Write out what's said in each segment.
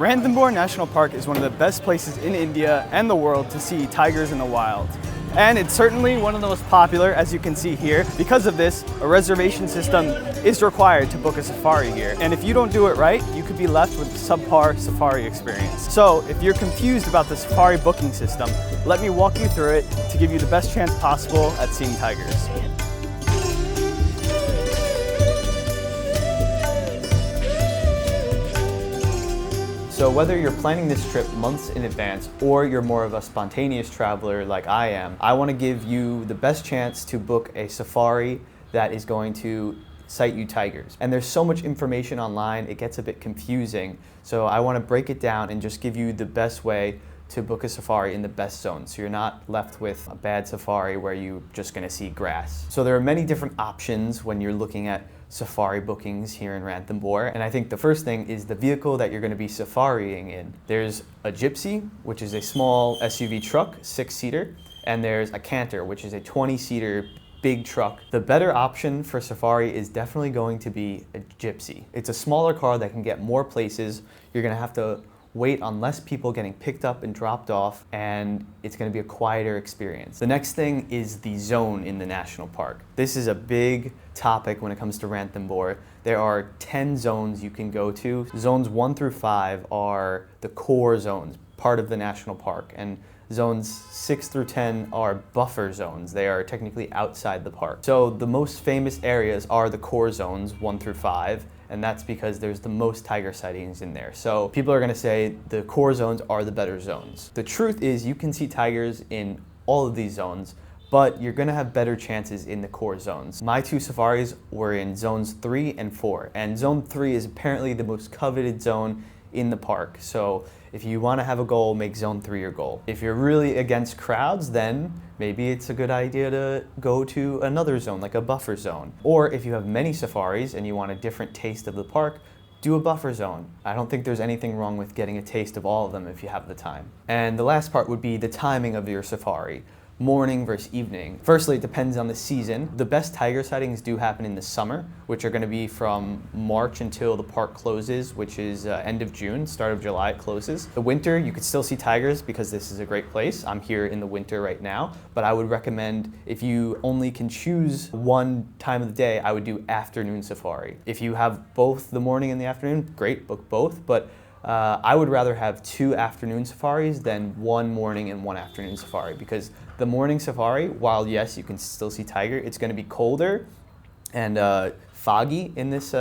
Ranthambore National Park is one of the best places in India and the world to see tigers in the wild. And it's certainly one of the most popular, as you can see here. Because of this, a reservation system is required to book a safari here. And if you don't do it right, you could be left with a subpar safari experience. So if you're confused about the safari booking system, let me walk you through it to give you the best chance possible at seeing tigers. So whether you're planning this trip months in advance or you're more of a spontaneous traveler like I am, I want to give you the best chance to book a safari that is going to sight you tigers. And there's so much information online, it gets a bit confusing. So I want to break it down and just give you the best way to book a safari in the best zone, so you're not left with a bad safari where you're just going to see grass. So there are many different options when you're looking at safari bookings here in Ranthambore, and I think the first thing is the vehicle that you're going to be safarying in. There's a Gypsy, which is a small SUV truck, 6-seater, and there's a Canter, which is a 20-seater big truck. The better option for safari is definitely going to be a Gypsy. It's a smaller car that can get more places. You're going to have to wait on less people getting picked up and dropped off, and it's going to be a quieter experience. The next thing is the zone in the national park. This is a big topic when it comes to Ranthambore. There are 10 zones you can go to. Zones 1 through 5 are the core zones, part of the national park, and zones 6 through 10 are buffer zones. They are technically outside the park. So the most famous areas are the core zones 1 through 5, and that's because there's the most tiger sightings in there. So people are gonna say the core zones are the better zones. The truth is you can see tigers in all of these zones, but you're gonna have better chances in the core zones. My 2 safaris were in zones 3 and 4, and zone 3 is apparently the most coveted zone in the park. So if you want to have a goal, make zone 3 your goal. If you're really against crowds, then maybe it's a good idea to go to another zone, like a buffer zone. Or if you have many safaris and you want a different taste of the park, do a buffer zone. I don't think there's anything wrong with getting a taste of all of them if you have the time. And the last part would be the timing of your safari. Morning versus evening. Firstly, it depends on the season. The best tiger sightings do happen in the summer, which are going to be from March until the park closes, which is end of June, start of July it closes. The winter, you could still see tigers because this is a great place. I'm here in the winter right now, but I would recommend if you only can choose one time of the day, I would do afternoon safari. If you have both the morning and the afternoon, great, book both, but I would rather have 2 afternoon safaris than 1 morning and 1 afternoon safari, because the morning safari, while yes, you can still see tiger, it's going to be colder and foggy in this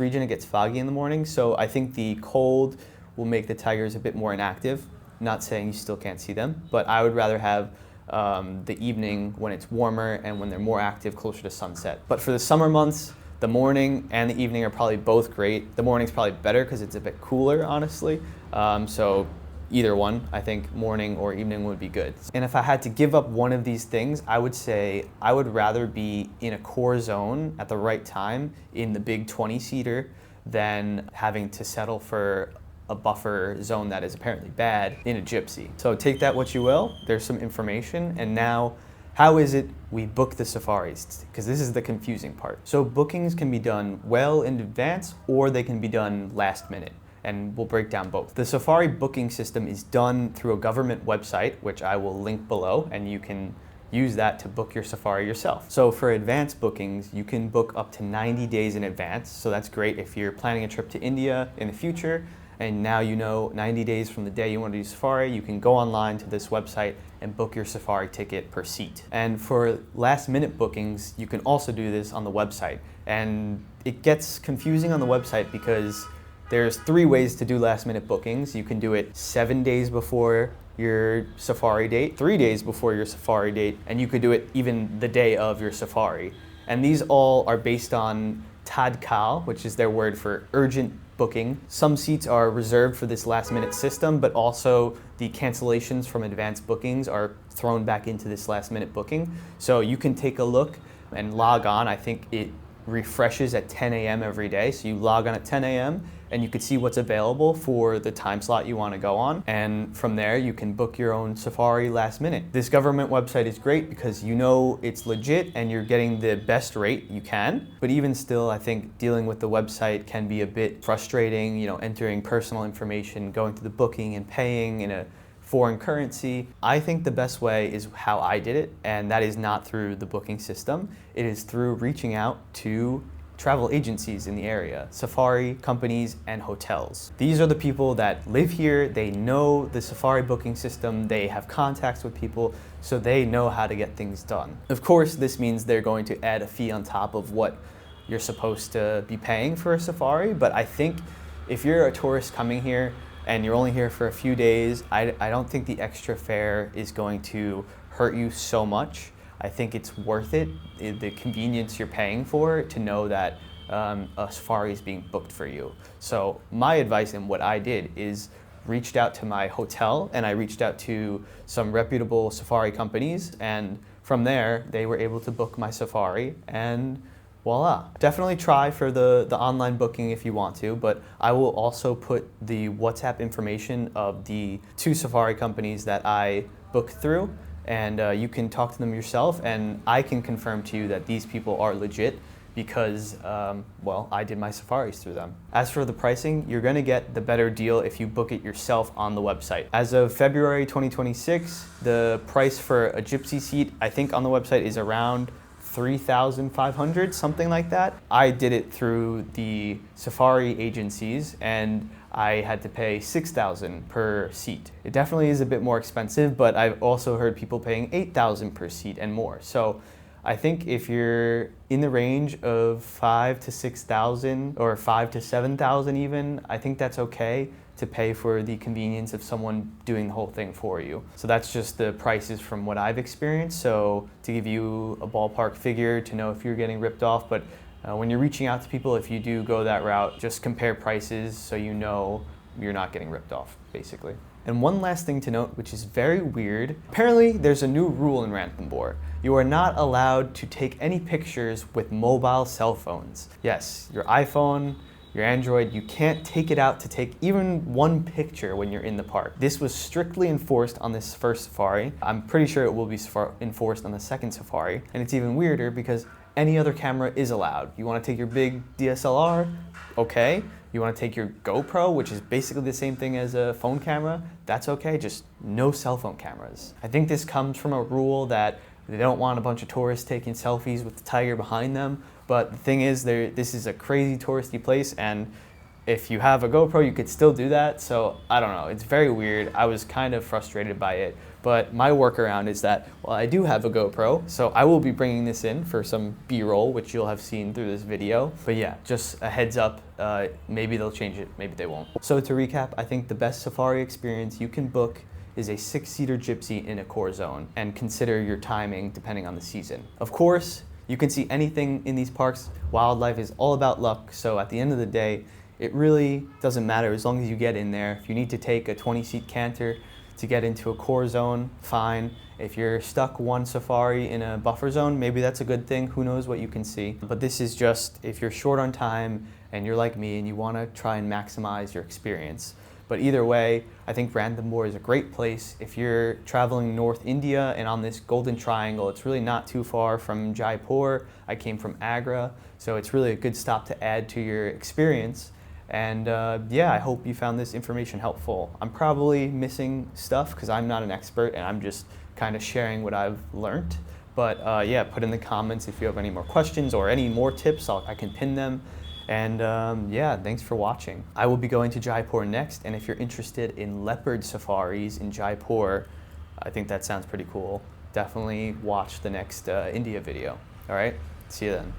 region. It gets foggy in the morning, so I think the cold will make the tigers a bit more inactive. Not saying you still can't see them, but I would rather have the evening when it's warmer and when they're more active closer to sunset. But for the summer months, the morning and the evening are probably both great. The morning's probably better because it's a bit cooler, honestly. So either one, I think morning or evening would be good. And if I had to give up one of these things, I would say I would rather be in a core zone at the right time in the big 20-seater than having to settle for a buffer zone that is apparently bad in a Gypsy. So take that what you will. There's some information, and now how is it we book the safaris? Because this is the confusing part. So bookings can be done well in advance or they can be done last minute, and we'll break down both. The safari booking system is done through a government website, which I will link below, and you can use that to book your safari yourself. So for advance bookings, you can book up to 90 days in advance. So that's great if you're planning a trip to India in the future, and now you know 90 days from the day you want to do safari, you can go online to this website and book your safari ticket per seat. And for last minute bookings, you can also do this on the website. And it gets confusing on the website because there's 3 ways to do last minute bookings. You can do it 7 days before your safari date, 3 days before your safari date, and you could do it even the day of your safari. And these all are based on tadkal, which is their word for urgent booking. Some seats are reserved for this last minute system, but also the cancellations from advanced bookings are thrown back into this last minute booking. So you can take a look and log on. I think it refreshes at 10 a.m. every day. So you log on at 10 a.m. and you could see what's available for the time slot you want to go on. And from there, you can book your own safari last minute. This government website is great because you know it's legit and you're getting the best rate you can. But even still, I think dealing with the website can be a bit frustrating, you know, entering personal information, going through the booking and paying in a foreign currency. I think the best way is how I did it, and that is not through the booking system. It is through reaching out to travel agencies in the area, safari companies, and hotels. These are the people that live here, they know the safari booking system, they have contacts with people, so they know how to get things done. Of course, this means they're going to add a fee on top of what you're supposed to be paying for a safari, but I think if you're a tourist coming here and you're only here for a few days, I don't think the extra fare is going to hurt you so much. I think it's worth it, the convenience you're paying for, to know that a safari is being booked for you. So my advice and what I did is reached out to my hotel and I reached out to some reputable safari companies, and from there they were able to book my safari, and voila. Definitely try for the online booking if you want to, but I will also put the WhatsApp information of the 2 safari companies that I booked through, and you can talk to them yourself, and I can confirm to you that these people are legit because, well, I did my safaris through them. As for the pricing, you're gonna get the better deal if you book it yourself on the website. As of February 2026, the price for a Gypsy seat, I think on the website, is around 3,500, something like that. I did it through the safari agencies and I had to pay 6,000 per seat. It definitely is a bit more expensive, but I've also heard people paying 8,000 per seat and more. So I think if you're in the range of 5,000 to 6,000 or 5,000 to 7,000 even, I think that's okay to pay for the convenience of someone doing the whole thing for you. So that's just the prices from what I've experienced. So to give you a ballpark figure to know if you're getting ripped off, but when you're reaching out to people, if you do go that route, just compare prices so you know you're not getting ripped off, basically. And one last thing to note, which is very weird. Apparently, there's a new rule in Ranthambore. You are not allowed to take any pictures with mobile cell phones. Yes, your iPhone, your Android, you can't take it out to take even one picture when you're in the park. This was strictly enforced on this first safari. I'm pretty sure it will be enforced on the second safari. And it's even weirder because any other camera is allowed. You want to take your big DSLR? Okay. You want to take your GoPro, which is basically the same thing as a phone camera? That's okay, just no cell phone cameras. I think this comes from a rule that they don't want a bunch of tourists taking selfies with the tiger behind them. But the thing is, this is a crazy touristy place, and if you have a GoPro, you could still do that. So I don't know, it's very weird. I was kind of frustrated by it, but my workaround is that, well, I do have a GoPro, so I will be bringing this in for some B-roll, which you'll have seen through this video. But yeah, just a heads up, maybe they'll change it, maybe they won't. So to recap, I think the best safari experience you can book is a 6-seater Gypsy in a core zone, and consider your timing depending on the season. Of course, you can see anything in these parks. Wildlife is all about luck, so at the end of the day, it really doesn't matter as long as you get in there. If you need to take a 20-seat Canter to get into a core zone, fine. If you're stuck one safari in a buffer zone, maybe that's a good thing. Who knows what you can see. But this is just if you're short on time and you're like me and you want to try and maximize your experience. But either way, I think Ranthambore is a great place. If you're traveling North India and on this golden triangle, it's really not too far from Jaipur. I came from Agra, so it's really a good stop to add to your experience. And yeah, I hope you found this information helpful. I'm probably missing stuff because I'm not an expert and I'm just kind of sharing what I've learned. But yeah, put in the comments if you have any more questions or any more tips, I can pin them. And yeah, thanks for watching. I will be going to Jaipur next, and if you're interested in leopard safaris in Jaipur, I think that sounds pretty cool. Definitely watch the next India video. All right, see you then.